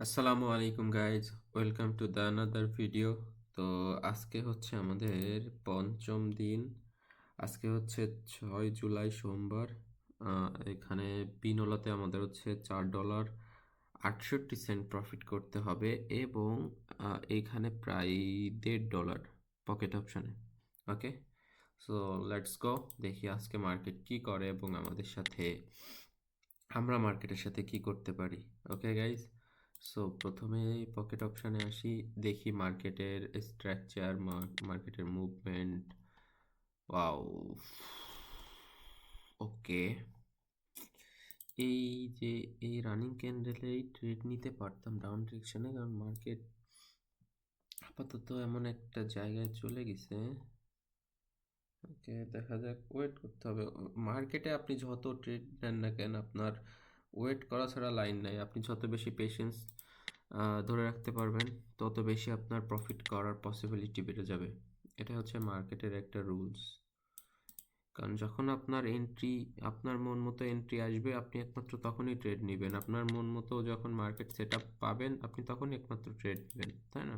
আসসালামু আলাইকুম guys, welcome to the another video. তো আজকে হচ্ছে আমাদের পঞ্চম দিন। আজকে হচ্ছে 6 জুলাই সোমবার। এখানে বিনলাতে আমাদের হচ্ছে $4.68 প্রফিট করতে হবে এবং এইখানে প্রায় $1.5 পকেট অপশানে। ওকে, সো লেটস গো, দেখি আজকে মার্কেট কি করে এবং আমরা মার্কেটের সাথে কি করতে পারি। ওকে গাইজ, সো প্রথমে পকেট অপশানে আসি, দেখি মার্কেটের স্ট্রাকচার, মার্কেটের মুভমেন্ট। ওয়াও, ওকে, এই যে এই রানিং ক্যান্ডেলেই ট্রেড নিতে পারতাম ডাউন ডিরেকশনে, কারণ মার্কেট আপাতত এমন একটা জায়গায় চলে গেছে। ওকে, দেখা যাক, ওয়েট করতে হবে। মার্কেটে আপনি যত ট্রেড নেন না কেন, আপনার ওয়েট করা ছাড়া লাইন নাই। আপনি যত বেশি পেশেন্স ধরে রাখতে পারবেন, তত বেশি আপনার প্রফিট করার পসিবিলিটি বেড়ে যাবে। এটা হচ্ছে মার্কেটের একটা রুলস। কারণ যখন আপনার মন মতো এন্ট্রি আসবে, আপনি একমাত্র তখনই ট্রেড নেবেন। আপনার মন মতো যখন মার্কেট সেট আপ পাবেন, আপনি তখনই একমাত্র ট্রেড নেবেন, তাই না?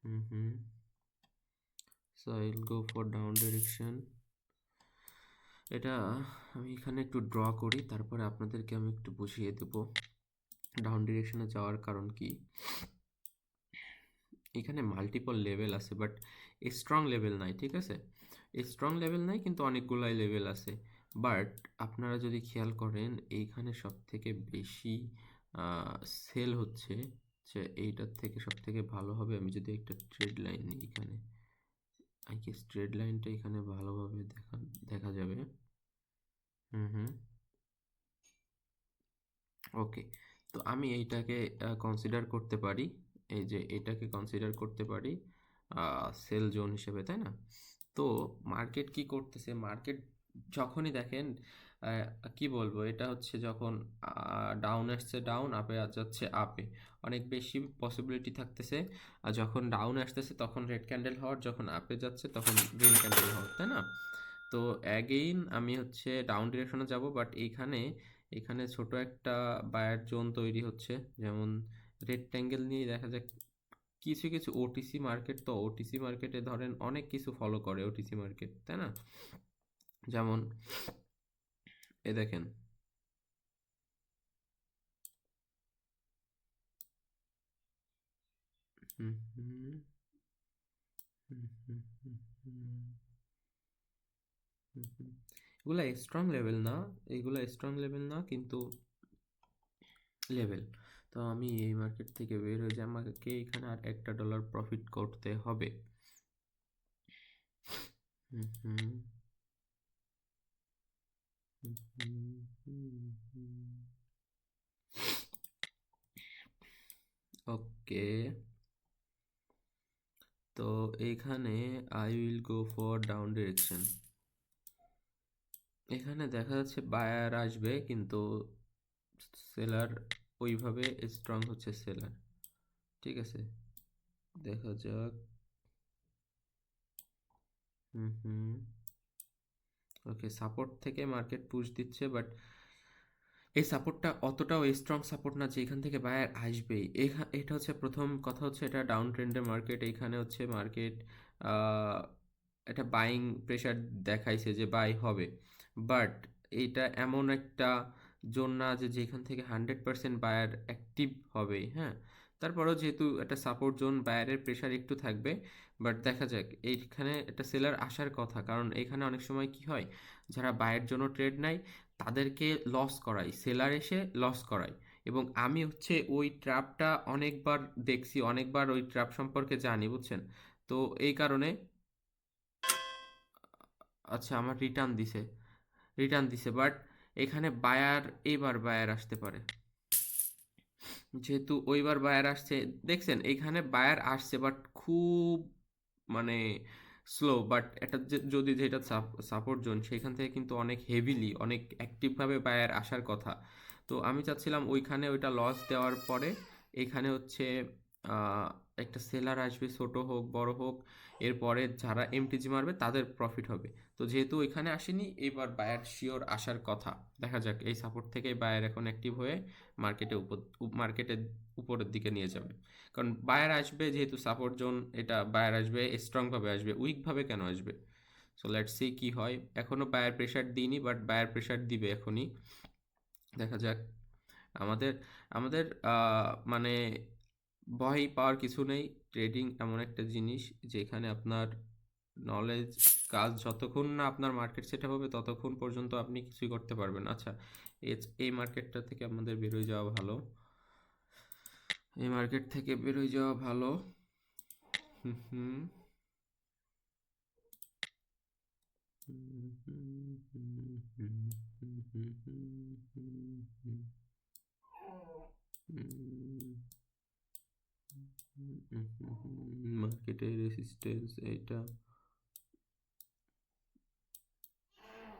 Hmm hmm. So I will go for down direction. এটা আমি এখানে একটু ড্র করি, তারপরে আপনাদেরকে আমি একটু বুঝিয়ে দেব ডাউন ডিরেকশনে যাওয়ার কারণ কি। এখানে মাল্টিপল লেভেল আছে, বাট স্ট্রং লেভেল নাই, ঠিক আছে? স্ট্রং লেভেল নাই, কিন্তু অনেকগুলাই লেভেল আছে। বাট আপনারা যদি খেয়াল করেন, এইখানে সব থেকে বেশি সেল হচ্ছে, যে এইটার থেকে সব থেকে ভালো হবে আমি যদি একটা ট্রেড লাইন নিই। এখানে আই গেস ট্রেড লাইনটা এখানে ভালোভাবে দেখা দেখা যাবে। হুম হুম। ওকে, তো আমি এইটাকে কনসিডার করতে পারি, এই যে এটাকে কনসিডার করতে পারি সেল জোন হিসেবে, তাই না? তো মার্কেট কি করতেছে, মার্কেট যখনই দেখেন, আহ, কি বলবো, এটা হচ্ছে যখন ডাউন আসছে ডাউন, আপে যাচ্ছে আপে, অনেক বেশি পসিবিলিটি থাকতেছে। আর যখন ডাউন আসতেছে তখন রেড ক্যান্ডেল হওয়ার, যখন আপে যাচ্ছে তখন গ্রিন ক্যান্ডেল হওয়ার, তাই না? তো অ্যাগেইন আমি হচ্ছে ডাউন ডিরেকশনে যাব, বাট এইখানে এখানে ছোট একটা বায়ার জোন তৈরি হচ্ছে। যেমন রেক্ট্যাঙ্গেল নিয়ে দেখা যাক, কিছু কিছু ওটিসি মার্কেট, তো ওটিসি মার্কেটে ধরেন অনেক কিছু ফলো করে ওটিসি মার্কেট, তাই না? যেমন এ দেখেন, হুম হুম হুম হুম হুম হুম হুম হুম। এগুলা স্ট্রং লেভেল না, এগুলা স্ট্রং লেভেল না, কিন্তু লেভেল। তো আমি এই মার্কেট থেকে বের হয়ে যাই, আমাকে এখানে আর $1 প্রফিট করতে হবে। হুম হুম হুম হুম হুম হুম। ওকে, তো এইখানে I will go for down direction. এখানে দেখা যাচ্ছে বায়ার আসবে, কিন্তু সেলার ওইভাবে স্ট্রং হচ্ছে সেলার, ঠিক আছে? দেখা যাক। হুম হুম। ওকে, সাপোর্ট থেকে মার্কেট পুশ দিচ্ছে, বাট এই সাপোর্টটা অতটাও স্ট্রং সাপোর্ট না যে এখান থেকে বায়ার আসবেই। এটা হচ্ছে প্রথম কথা, হচ্ছে এটা ডাউন ট্রেন্ডের মার্কেট। এখানে হচ্ছে মার্কেট এটা বাইং প্রেশার দেখাইছে যে বাই হবে, বাট এইটা এমন একটা জোন না যে যেখান থেকে 100% বায়ার অ্যাক্টিভ হবে, হ্যাঁ। তারপরেও যেহেতু একটা সাপোর্ট জোন, বায়ারের প্রেশার একটু থাকবে। বাট দেখা যাক, এইখানে একটা সেলার আসার কথা, কারণ এখানে অনেক সময় কি হয়, যারা বায়ের জন্য ট্রেড নেয় তাদেরকে লস করায়, সেলার এসে লস করায়। এবং আমি হচ্ছে ওই ট্র্যাপটা অনেকবার দেখছি, অনেকবার ওই ট্র্যাপ সম্পর্কে জানি, বুঝছেন? তো এই কারণে, আচ্ছা, আমার রিটার্ন দিছে, বাট এখানে এবার বায়ার আসতে পারে। যেহেতু ওইবার বায়ার আসছে, দেখছেন এখানে বায়ার আসছে, বাট খুব মানে স্লো। বাট এটা যদি যেটা সাপোর্ট জোন, সেখান থেকে কিন্তু অনেক হেভিলি, অনেক অ্যাক্টিভভাবে বায়ার আসার কথা। তো আমি চাচ্ছিলাম ওইখানে ওইটা লস দেওয়ার পরে এখানে হচ্ছে একটা সেলার আসবে, ছোট হোক বড় হোক, এরপরে যারা এমটিজি মারবে তাদের প্রফিট হবে। তো যেহেতু এখানে আসেনি, এবার বায়ার শিওর আসার কথা। দেখা যাক, এই সাপোর্ট থেকে বায়ার এখন অ্যাক্টিভ হয়ে মার্কেটের উপরের দিকে নিয়ে যাবে। কারণ বায়ার আসবে যেহেতু সাপোর্ট জোন, এটা বায়ার আসবে, স্ট্রংভাবে আসবে, উইকভাবে কেন আসবে? সো লেটস সি কি হয়। এখনো বায়ার প্রেশার দিইনি, বাট বায়ার প্রেশার দিবে এখনই। দেখা যাক। আমাদের আমাদের মানে ভয় পাওয়ার কিছু নেই। ট্রেডিং এমন একটা জিনিস যেখানে আপনার নলেজ কাজ যতক্ষণ না আপনার মার্কেট সেট হবে ততক্ষণ পর্যন্ত আপনি কিছুই করতে পারবেন। আচ্ছা, এই মার্কেটটা থেকে আমাদের বেরোয় যাওয়া ভালো। এই মার্কেট থেকে বেরোয় যাওয়া ভালো। হুম হুম হুম হুম হুম হুম হুম হুম হুম হুম মার্কেটের রেসিস্টেন্স এটা।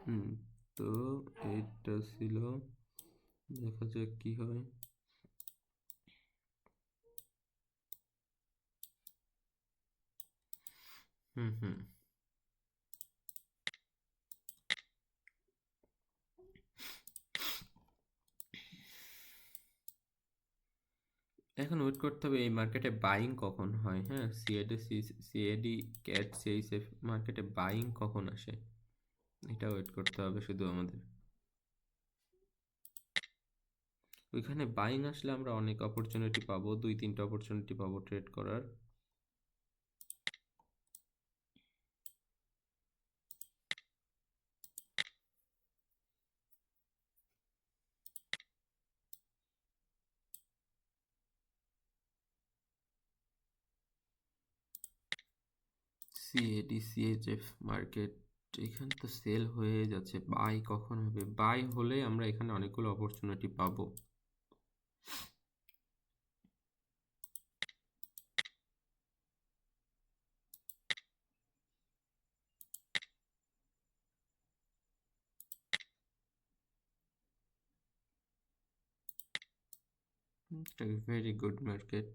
হুম তো এইটা ছিল, দেখা যাক কি হয়। হুম হুম এখন ওয়েট করতে হবে এই মার্কেটে বাইং কখন হয়। হ্যাঁ, সিএডি ক্যাট সিএসএফ মার্কেটে বাইং কখন আসে, এটা ওয়েট করতে হবে শুধু আমাদের। ওইখানে বাইং আসলে আমরা অনেক অপরচুনিটি পাবো, 2-3টা অপরচুনিটি পাবো ট্রেড করার। সিএডি সিএইচএফ মার্কেট এখানে তো সেল হয়ে যাচ্ছে, বাই কখন হবে? বাই হলে আমরা এখানে অনেকগুলো অপরচুনিটি পাবো। It's a very good market.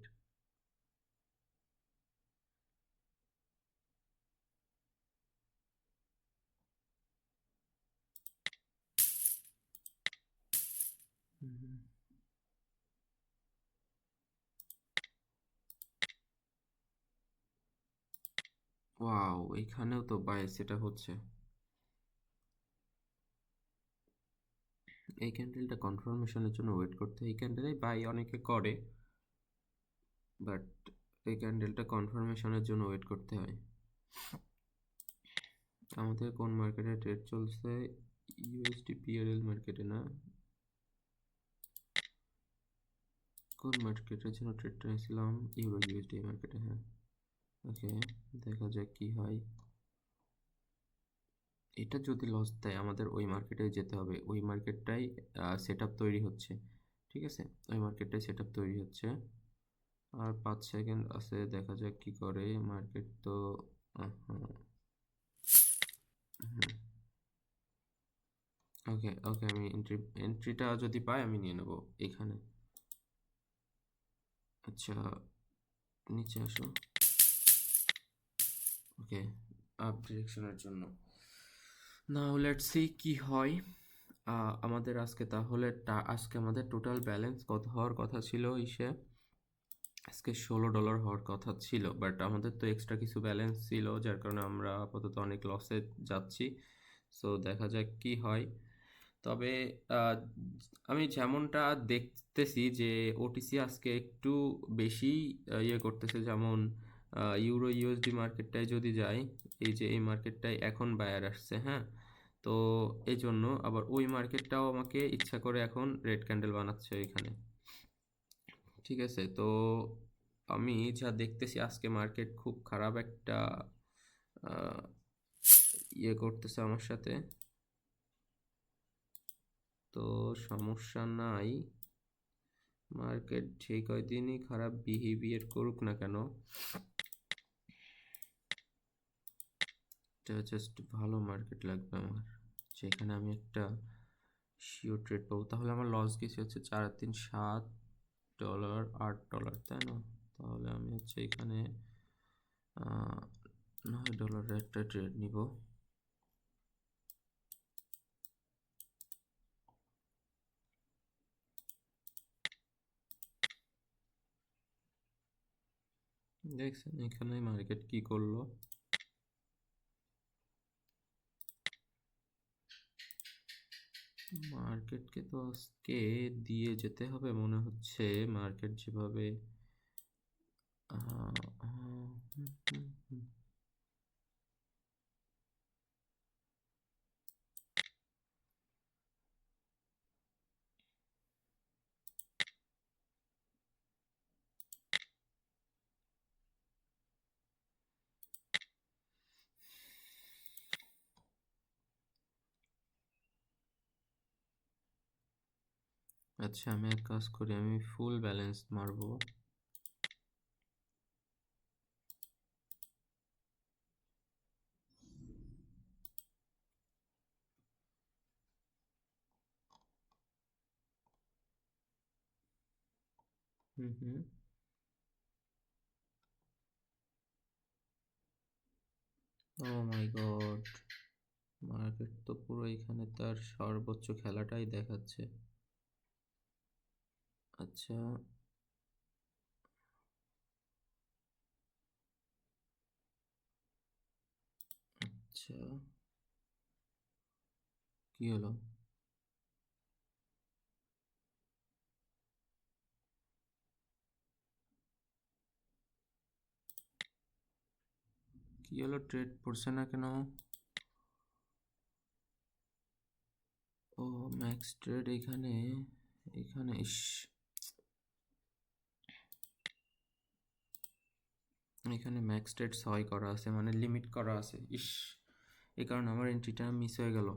Wow, এখানেও তো বাই সেটা হচ্ছে। এই ক্যান্ডেলটা কনফার্মেশনের জন্য ওয়েট করতে হয়। এই ক্যান্ডেলে বাই অনেকে করে, বাট এই ক্যান্ডেলটা কনফার্মেশনের জন্য ওয়েট করতে হয়। আমাদের কোন মার্কেটে ট্রেড চলছে? ইউএসডি পিআরএল মার্কেটে না, কোন মার্কেটের জন্য ট্রেডটা নিয়েছিলাম? ইউরো ইউএসডি মার্কেটে, হ্যাঁ। ওকে, দেখা যাক কি হয়। এটা যদি লস দেয় আমাদের ওই মার্কেটে যেতে হবে, ওই মার্কেটটাই সেট আপ তৈরি হচ্ছে। ঠিক আছে, ওই মার্কেটটাই সেট আপ তৈরি হচ্ছে। আর 5 সেকেন্ড আছে, দেখা যাক কি করে মার্কেট। তো ওকে ওকে, আমি এন্ট্রিটা যদি পাই আমি নিয়ে নেব এখানে। আচ্ছা, নিচে আসো। ওকে, আপ ডিরেকশনের জন্য। নাও লেটস সি কি হয়। আমাদের আজকে তাহলে আজকে আমাদের টোটাল ব্যালেন্স কত হওয়ার কথা ছিল? আজকে $16 হওয়ার কথা ছিল, বাট আমাদের তো এক্সট্রা কিছু ব্যালেন্স ছিল, যার কারণে আমরা আপাতত অনেক লসে যাচ্ছি। সো দেখা যাক কি হয়। তবে আহ, আমি যেমনটা দেখতেছি যে ওটিসি আজকে একটু বেশি ইয়ে করতেছে, যেমন ইউরো ইউএসডি মার্কেটটায় যদি যাই, এই যে এই মার্কেটটায় এখন বায়ার আসছে, হ্যাঁ। তো এই জন্য আবার ওই মার্কেটটাও আমাকে ইচ্ছা করে এখন রেড ক্যান্ডেল বানাচ্ছে ওইখানে। ঠিক আছে, তো আমি যা দেখতেছি আজকে মার্কেট খুব খারাপ একটা আহ, ইয়ে করতেছে আমার সাথে। তো সমস্যা নাই, মার্কেট যে কয়দিনই খারাপ বিহেভিয়ার করুক না কেন, এটা জাস্ট ভালো মার্কেট লাগবে আমার, যেখানে আমি একটা শিওর ট্রেড পাবো। তাহলে আমার লস গেছে হচ্ছে 4 আর 3 $7, $8, তাই না? তাহলে আমি হচ্ছে এখানে $9 একটা ট্রেড নিব। দেখছেন এখানে মার্কেট কি করলো? মার্কেটকে তো আজকে দিয়ে যেতে হবে মনে হচ্ছে, মার্কেট যেভাবে হুম, হুম, হুম। আচ্ছা, আমি এক কাজ করি, আমি ফুল ব্যালেন্স মারবো। হুম হুম। ও মাই গড, মার্কেট তো পুরো এখানে তার সর্বোচ্চ খেলাটাই দেখাচ্ছে। আচ্ছা আচ্ছা, কি হলো? কি হলো, ট্রেড পড়ছে না কেন? ও, ম্যাক্স ট্রেড এখানে, এখানে ইস, এখানে ম্যাক্স ট্রেড 6 করা আছে, মানে লিমিট করা আছে। ইস, এই কারণে আমার এন্ট্রিটা মিস হয়ে গেল।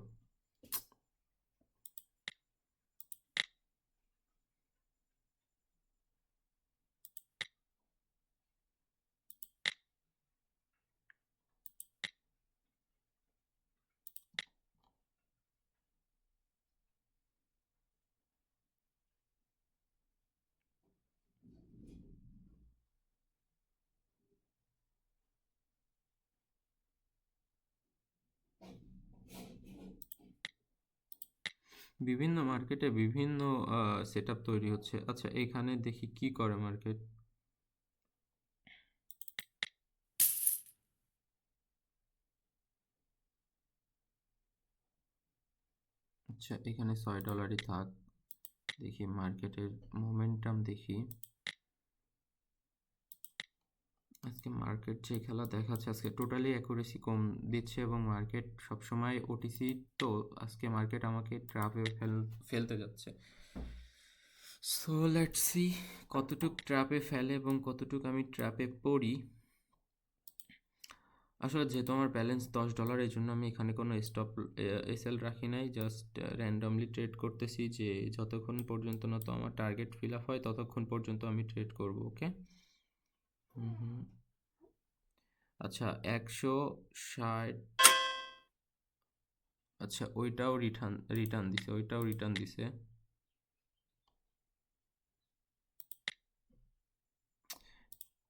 বিভিন্ন মার্কেটে বিভিন্ন সেট আপ তৈরি হচ্ছে। আচ্ছা, এখানে দেখি কি করে মার্কেট। আচ্ছা, এখানে $6 থাক, দেখি মার্কেটের মোমেন্টাম দেখি। আজকে মার্কেট যে খেলা দেখাচ্ছে, আজকে টোটালি অ্যাকুরেসি কম দিচ্ছে এবং মার্কেট সবসময় ওটিসি, তো আজকে মার্কেট আমাকে ট্র্যাপে ফেলতে যাচ্ছে। সো লেটস সি কতটুক ট্র্যাপে ফেলে এবং কতটুক আমি ট্র্যাপে পড়ি। আসলে যেহেতু আমার ব্যালেন্স $10, এই জন্য আমি এখানে কোনো স্টপ এসএল রাখি নাই, জাস্ট র্যান্ডমলি ট্রেড করতেছি, যে যতক্ষণ পর্যন্ত না তো আমার টার্গেট ফিল আপ হয় ততক্ষণ পর্যন্ত আমি ট্রেড করব। ওকে। হুম হুম। আচ্ছা, 160। আচ্ছা, ওইটাও রিটার্ন রিটার্ন দিছে, ওইটাও রিটার্ন দিছে।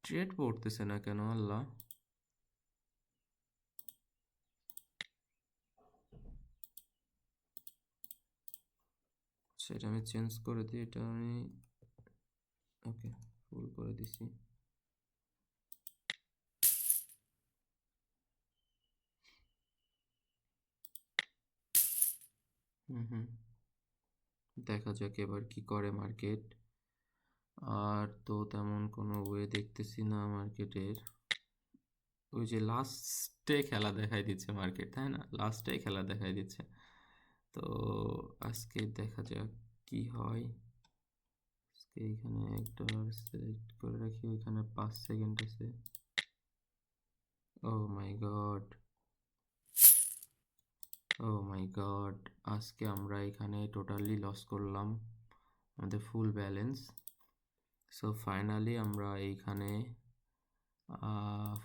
ট্রেড পড়তেছে না কেন আল্লাহ? সেটা আমি চেঞ্জ করে দিই, এটা আমি ওকে ফুল করে দিছি। হুম হুম, দেখা যাক এবার কি করে মার্কেট। আর তো তেমন কোনো ওয়ে দেখতেছি না মার্কেটের। ওই যে লাস্টে খেলা দেখাই দিচ্ছে মার্কেট, তাই না? লাস্টে খেলা দেখাই দিচ্ছে। তো আজকে দেখা যাক কি হয়। আজকে এখানে $1 সিলেক্ট করে রাখি, ওইখানে 5 সেকেন্ড আছে। ও মাই গড, ও মাই গড, আজকে আমরা এখানে টোটালি লস করলাম আমাদের ফুল ব্যালেন্স। সো ফাইনালি আমরা এইখানে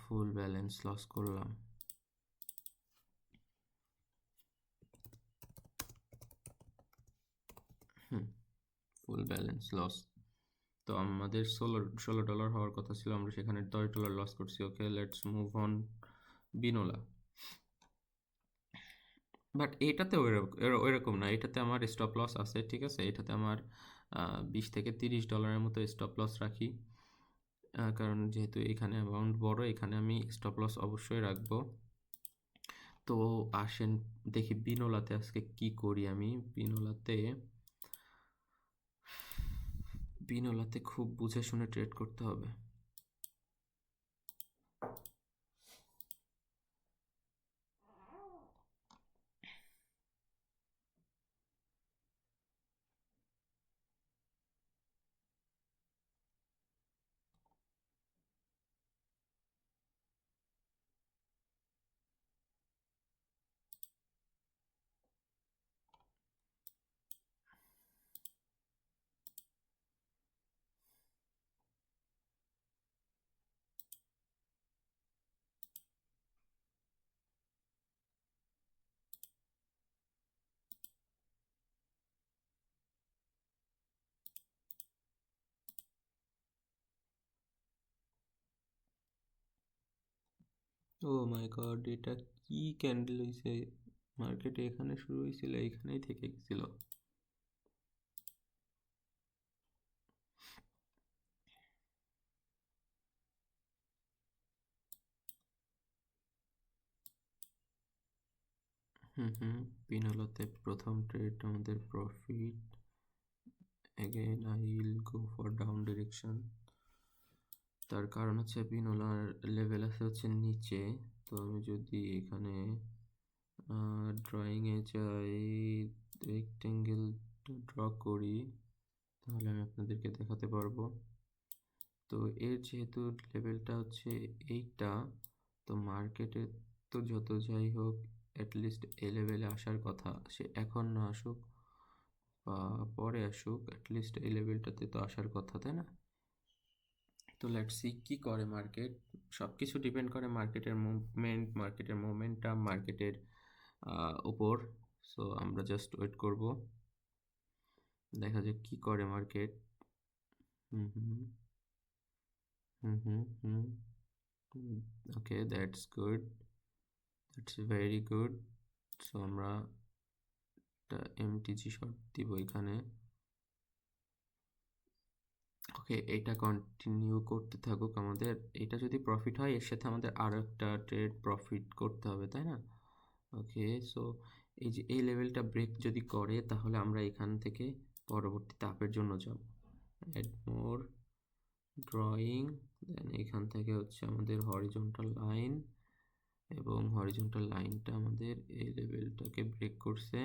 ফুল ব্যালেন্স লস করলাম। ফুল ব্যালেন্স লস। তো আমাদের $16 হওয়ার কথা ছিল, আমরা সেখানে $10 লস করছি। ওকে, লেটস মুভ অন বিনোলা। বাট এটাতে ওইরকম না, এটাতে আমার স্টপ লস আছে, ঠিক আছে। এটাতে আমার $20 থেকে $30 মতো স্টপ লস রাখি, কারণ যেহেতু এখানে অ্যামাউন্ট বড়, এখানে আমি স্টপ লস অবশ্যই রাখবো। তো আসেন দেখি বিনোলাতে আজকে কি করি আমি। বিনোলাতে খুব বুঝে শুনে ট্রেড করতে হবে। ও মাই গড, এটা কি ক্যান্ডেল হইছে! মার্কেটে এখানে শুরু হয়েছিল, এখানেই থেকে গেছিল। বিনোলাতে প্রথম ট্রেড আমাদের profit. again I will go for down direction। তার কারণ হচ্ছে বিনোলার লেভেল আছে হচ্ছে নিচে। তো আমি যদি এখানে ড্রয়িংয়ে যাই, রেক্টেঙ্গেল ড্র করি, তাহলে আমি আপনাদেরকে দেখাতে পারবো। তো এর যেহেতু লেভেলটা হচ্ছে এইটা, তো মার্কেটে তো যত যাই হোক অ্যাটলিস্ট এই লেভেলে আসার কথা, সে এখন না আসুক বা পরে আসুক, অ্যাটলিস্ট এই লেভেলটাতে তো আসার কথা, তাই না? তো লেটস সি কি করে মার্কেট। সব কিছু ডিপেন্ড করে মার্কেটের মুভমেন্ট, মার্কেটের মোমেন্টাম, মার্কেটের উপর। সো আমরা জাস্ট ওয়েট করব, দেখা যাক কি করে market. Hmm hmm hmm hmm hmm okay, that's good, that's very good. So আমরা একটা এমটিজি শর্ট দিব এখানে। ওকে, এটা কন্টিনিউ করতে থাকুক আমাদের। এটা যদি প্রফিট হয়, এর সাথে আমাদের আরও একটা ট্রেড প্রফিট করতে হবে, তাই না? ওকে, সো এই যে এই লেভেলটা ব্রেক যদি করে, তাহলে আমরা এখান থেকে পরবর্তী ধাপের জন্য যাব। অ্যাড মোর ড্রয়িং, দেন এখান থেকে হচ্ছে আমাদের হরিজন্টাল লাইন, এবং হরিজন্টাল লাইনটা আমাদের এই লেভেলটাকে ব্রেক করছে।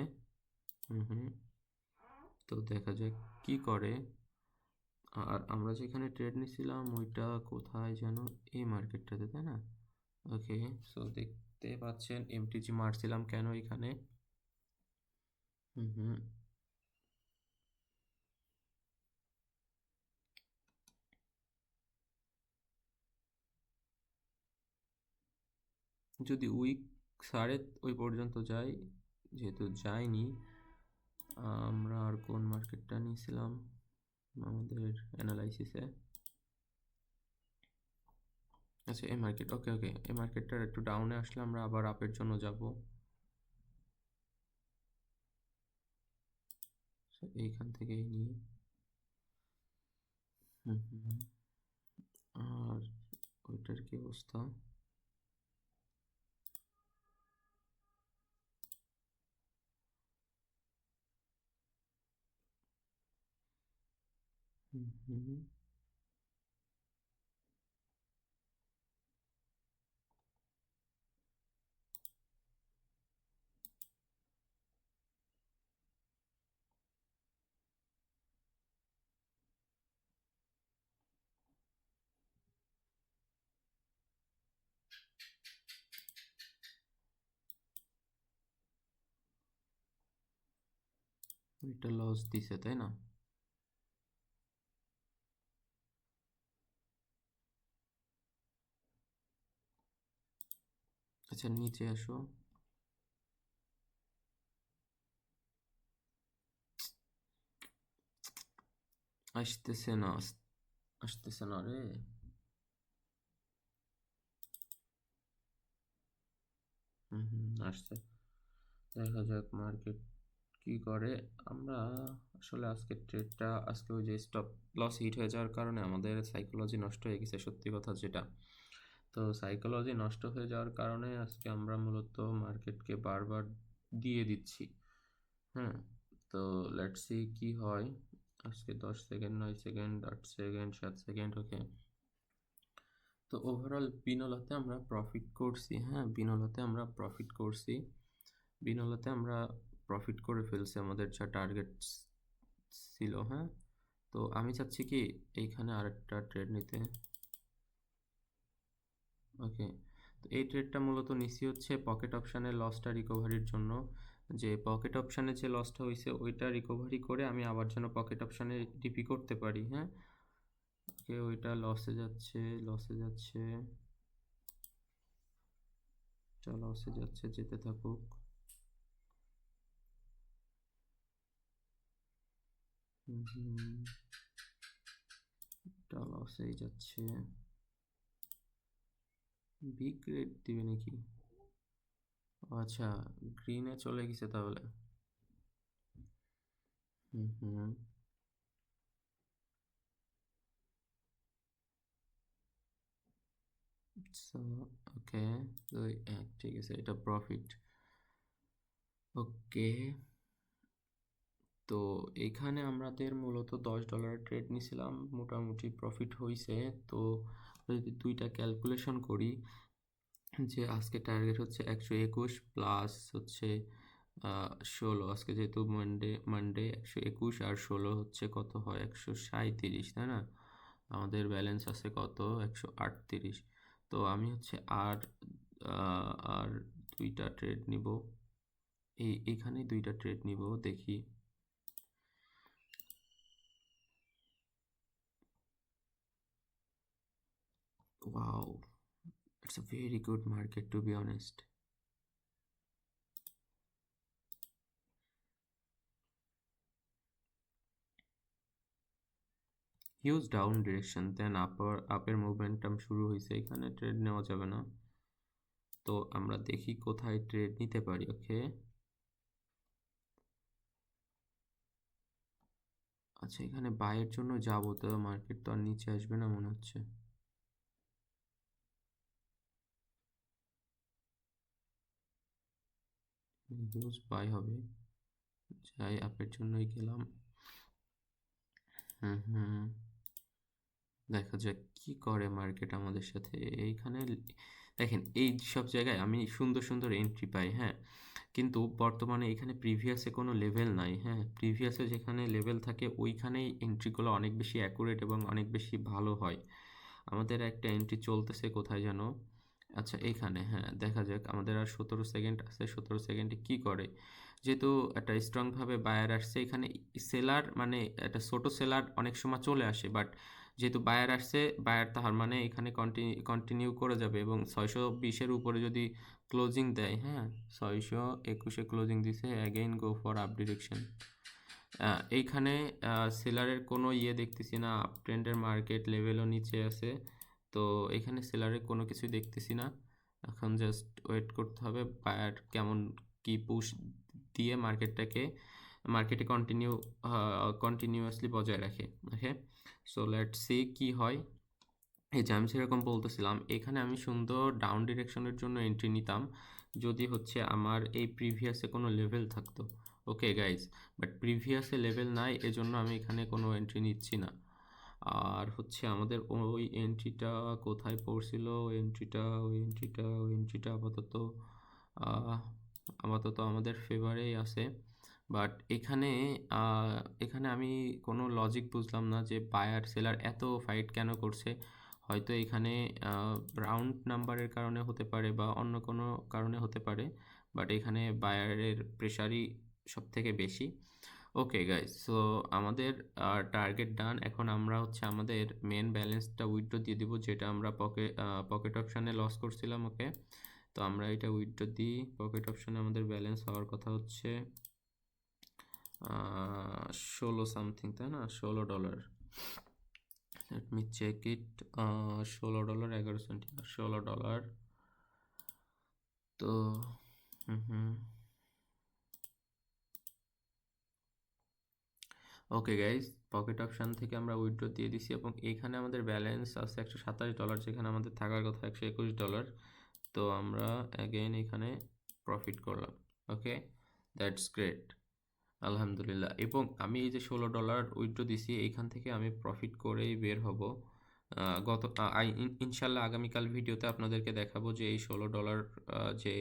তো দেখা যাক কি করে। আর আমরা যেখানে ট্রেড নিছিলাম ওইটা কোথায় যেন, এই মার্কেটটাতে, তাই না? ওকে, সো দেখতে পাচ্ছেন এমটিজি মারছিলাম কেন এখানে। হুম হুম যদি উইক সাড়ে ওই পর্যন্ত যাই, যেহেতু যায়নি, আমরা আর কোন মার্কেটটা নিয়েছিলাম আমাদের অ্যানালাইসিসে? আচ্ছা, এই মার্কেট। ওকে ওকে, এই মার্কেটটার একটু ডাউনে আসলে আমরা আবার আপের জন্য যাব। এইখান থেকেই নিয়ে হুম হুম আর ওইটার কি অবস্থা? হুম হুম ওইটা লস দিছে, তাই না? আচ্ছা, নিচে আসো। আসতেছে না, আসতেছে না রে। আসছে। দেখা যাক মার্কেট কি করে। আমরা আসলে আজকে ওই যে স্টপ লস হিট হয়ে যাওয়ার কারণে আমাদের সাইকোলজি নষ্ট হয়ে গেছে, সত্যি কথা যেটা। তো সাইকোলজি নষ্ট হয়ে যাওয়ার কারণে আজকে আমরা মূলত মার্কেটকে বারবার দিয়ে দিচ্ছি। হ্যাঁ, তো লেটস সি কি হয়। আজকে 10 সেকেন্ড, 9 সেকেন্ড, 8 সেকেন্ড, 7 সেকেন্ড, ওকে। তো ওভারঅল বিনলাতে আমরা প্রফিট করছি। হ্যাঁ, বিনলাতে আমরা প্রফিট করছি। বিনলাতে আমরা প্রফিট করে ফেলছি আমাদের যা টার্গেট ছিল। হ্যাঁ, তো আমি চাচ্ছি কি এইখানে আরেকটা ট্রেড নিতে। ওকে, তো এই ট্রেডটা মূলত নিচ্ছি হচ্ছে পকেট অপশানের লসটা রিকভারির জন্য। যে পকেট অপশানে যে লসটা হয়েছে ওইটা রিকভারি করে আমি আবার যেন পকেট অপশানে ডিপি করতে পারি। হ্যাঁ, ওকে, ওইটা লসে যাচ্ছে, লসে যাচ্ছে, এটা লসে যাচ্ছে, যেতে থাকুক। এটা লসেই যাচ্ছে। বিগ রেট দিবে নাকি? আচ্ছা, গ্রিনে চলে গেছে তাহলে। হুম হুম সো ওকে, ঠিক আছে, এটা প্রফিট। ওকে, তো এখানে আমাদের মূলত $10 ট্রেড নিছিলাম, মোটামুটি প্রফিট হয়েছে। তো যদি দুইটা ক্যালকুলেশন করি, যে আজকে টার্গেট হচ্ছে 121 প্লাস হচ্ছে 16, আজকে যেহেতু মানডে 121 আর 16 হচ্ছে কত হয়, 137, তাই না? আমাদের ব্যালেন্স আছে কত, 138। তো আমি হচ্ছে আর দুইটা ট্রেড নিব, এইখানে দুইটা ট্রেড নিব, দেখি। Wow, it's a very good market to be honest. Huge down direction, then আপের মুভমেন্টাম শুরু হয়েছে, এখানে ট্রেড নেওয়া যাবে না। তো আমরা দেখি কোথায় ট্রেড নিতে পারি। ওকে, আচ্ছা, এখানে বাইয়ের জন্য যাবো, তো মার্কেট তো আর নিচে আসবে না মনে হচ্ছে। হিউজ বাই হবে, যাই আপের জন্যই গেলাম। হুম, দেখা যাক কি করে মার্কেট আমাদের সাথে। এইখানে দেখেন, এই সব জায়গায় আমি সুন্দর সুন্দর এন্ট্রি পাই। হ্যাঁ, কিন্তু বর্তমানে এখানে প্রিভিয়াসে কোনো লেভেল নাই। হ্যাঁ, প্রিভিয়াসে যেখানে লেভেল থাকে ওইখানেই এন্ট্রিগুলো অনেক বেশি অ্যাকুরেট এবং অনেক বেশি ভালো হয়। আমাদের একটা এন্ট্রি চলতেছে কোথায় যেন। আচ্ছা, এইখানে, হ্যাঁ, দেখা যাক। আমাদের আর 17 সেকেন্ড আছে, 17 সেকেন্ডে কি করে। যেহেতু একটা স্ট্রংভাবে বায়ার আসছে এখানে, সেলার মানে একটা ছোট সেলার অনেক সময় চলে আসে, বাট যেহেতু বায়ার আসছে, বায়ার তাহার মানে এখানে কন্টিনিউ করে যাবে। এবং 620-এর উপরে যদি ক্লোজিং দেয়, হ্যাঁ, 621-এ ক্লোজিং দিছে, again go for up direction. এইখানে সেলারের কোনো দেখতেছি না, আপ ট্রেন্ডের মার্কেট লেভেলও নিচে আছে। তো এখানে সেলারের কোনো কিছুই দেখতেছি না। এখন জাস্ট ওয়েট করতে হবে বায়ার কেমন কি পুশ দিয়ে মার্কেটে কন্টিনিউয়াসলি বজায় রাখে। ওকে, সো লেটস সি কি হয়। এই যে আমি সেরকম বলতেছিলাম, এখানে আমি সুন্দর ডাউন ডিরেকশনের জন্য এন্ট্রি নিতাম যদি হচ্ছে আমার এই প্রিভিয়াসে কোনো লেভেল থাকতো। ওকে গাইজ, বাট প্রিভিয়াসে লেভেল নাই, এজন্য আমি এখানে কোনো এন্ট্রি নিচ্ছি না। আর হচ্ছে আমাদের ওই এন্ট্রিটা কোথায় পড়ছিল, ওই এন্ট্রিটা আপাতত আমাদের ফেভারেই আছে। বাট এখানে আমি কোনো লজিক বুঝলাম না যে বায়ার সেলার এত ফাইট কেন করছে। হয়তো এখানে রাউন্ড নাম্বারের কারণে হতে পারে বা অন্য কোনো কারণে হতে পারে, বাট এখানে বায়ারের প্রেশারই সব থেকে বেশি। ওকে গাইজ, সো আমাদের টার্গেট ডান। এখন আমরা হচ্ছে আমাদের মেন ব্যালেন্সটা উইথড্র দিয়ে দিব, যেটা আমরা পকেট অপশানে লস করছিলাম। ওকে, তো আমরা এটা উইথড্র দিই। পকেট অপশানে আমাদের ব্যালেন্স হওয়ার কথা হচ্ছে 16 সামথিং, তাই না? $16। Let me check it. $16 11 cent, $16। তো ওকে গাইজ, পকেট অপশান থেকে আমরা উইথড্র দিয়ে দিছি এবং এখানে আমাদের ব্যালেন্স আছে $127, যেখানে আমাদের থাকার কথা $121। তো আমরা অ্যাগেইন এখানে প্রফিট করলাম। ওকে, দ্যাটস গ্রেট, আলহামদুলিল্লাহ। এবং আমি এই যে $16 উইথড্র দিছি, এইখান থেকে আমি প্রফিট করেই বের হব। ইনশাল্লাহ আগামীকাল ভিডিওতে আপনাদেরকে দেখাবো যে এই $16 যে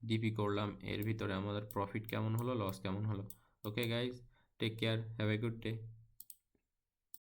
ডিপি করলাম এর ভিতরে আমাদের প্রফিট কেমন হলো, লস কেমন হলো। Okay guys, take care, have a good day.